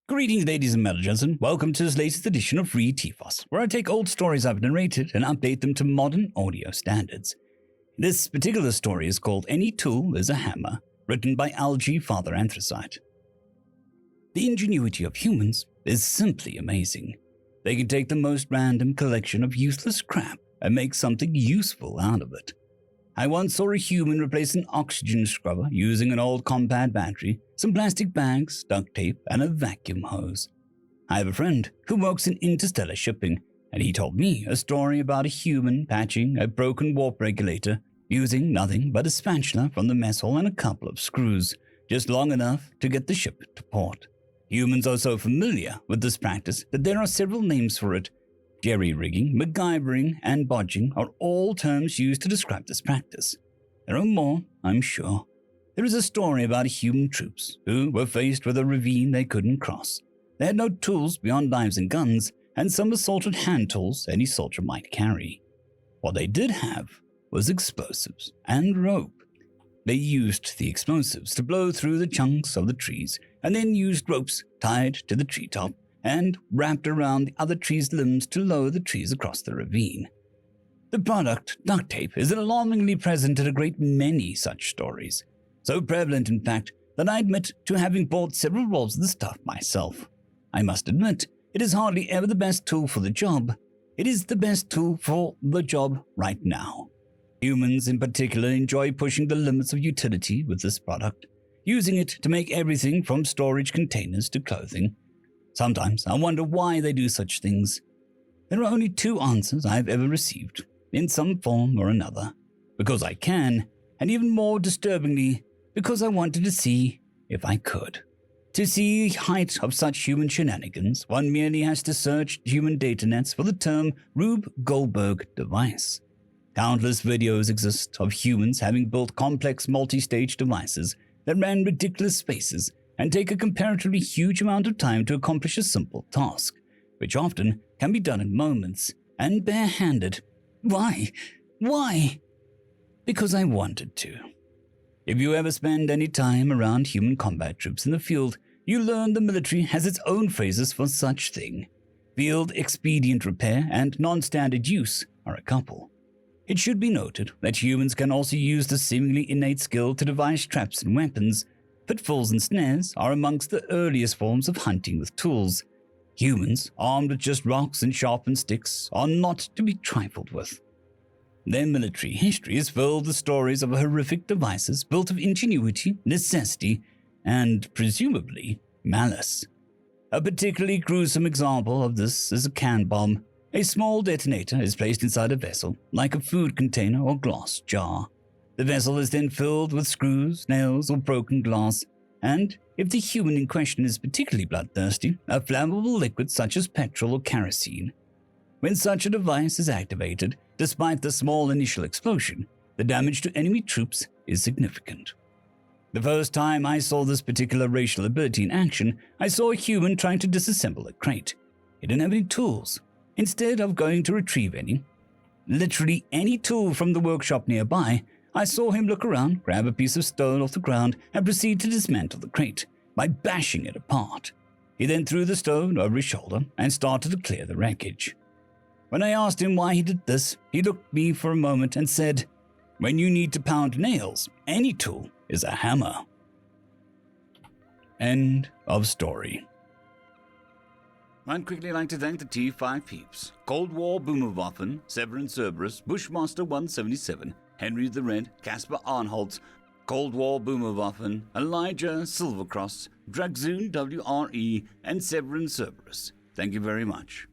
Greetings, ladies and gentlemen. Welcome to this latest edition of RE068, where I take old stories I've narrated and update them to modern audio standards. This particular story is called Any Tool is a Hammer, written by LgFatherAnthrocite. The ingenuity of humans is simply amazing. They can take the most random collection of useless crap and make something useful out of it. I once saw a human replace an oxygen scrubber using an old compact battery, some plastic bags, duct tape, and a vacuum hose. I have a friend who works in interstellar shipping, and he told me a story about a human patching a broken warp regulator using nothing but a spatula from the mess hall and a couple of screws, just long enough to get the ship to port. Humans are so familiar with this practice that there are several names for it. Jerry-rigging, MacGyvering, and bodging are all terms used to describe this practice. There are more, I'm sure. There is a story about human troops who were faced with a ravine they couldn't cross. They had no tools beyond knives and guns, and some assorted hand tools any soldier might carry. What they did have was explosives and rope. They used the explosives to blow through the chunks of the trees, and then used ropes tied to the treetop and wrapped around the other tree's limbs to lower the trees across the ravine. The product, duct tape, is alarmingly present in a great many such stories. So prevalent, in fact, that I admit to having bought several rolls of the stuff myself. I must admit, it is hardly ever the best tool for the job. It is the best tool for the job right now. Humans in particular enjoy pushing the limits of utility with this product, using it to make everything from storage containers to clothing. Sometimes I wonder why they do such things. There are only two answers I've ever received, in some form or another. Because I can, and even more disturbingly, because I wanted to see if I could. To see the height of such human shenanigans, one merely has to search human data nets for the term Rube Goldberg device. Countless videos exist of humans having built complex multi-stage devices that ran ridiculous spaces and take a comparatively huge amount of time to accomplish a simple task, which often can be done in moments and barehanded. Why? Why? Because I wanted to. If you ever spend any time around human combat troops in the field, you learn the military has its own phrases for such thing. Field expedient repair and non-standard use are a couple. It should be noted that humans can also use the seemingly innate skill to devise traps and weapons. Pitfalls and snares are amongst the earliest forms of hunting with tools. Humans, armed with just rocks and sharpened sticks, are not to be trifled with. Their military history is filled with stories of horrific devices built of ingenuity, necessity, and, presumably, malice. A particularly gruesome example of this is a can bomb. A small detonator is placed inside a vessel, like a food container or glass jar. The vessel is then filled with screws, nails, or broken glass, and, if the human in question is particularly bloodthirsty, a flammable liquid such as petrol or kerosene. When such a device is activated, despite the small initial explosion, the damage to enemy troops is significant. The first time I saw this particular racial ability in action, I saw a human trying to disassemble a crate. He didn't have any tools. Instead of going to retrieve literally any tool from the workshop nearby, I saw him look around, grab a piece of stone off the ground, and proceed to dismantle the crate by bashing it apart. He then threw the stone over his shoulder and started to clear the wreckage. When I asked him why he did this, he looked at me for a moment and said, "When you need to pound nails, any tool is a hammer." End of story. I'd quickly like to thank the T5 peeps: Cold War Boomerwaffen, Severin Cerberus, Bushmaster 177, Henry the Red, Caspar Arnholtz, Cold War Boomerwaffen, Elijah Silvercross, Dragzoon WRE, and Severin Cerberus. Thank you very much.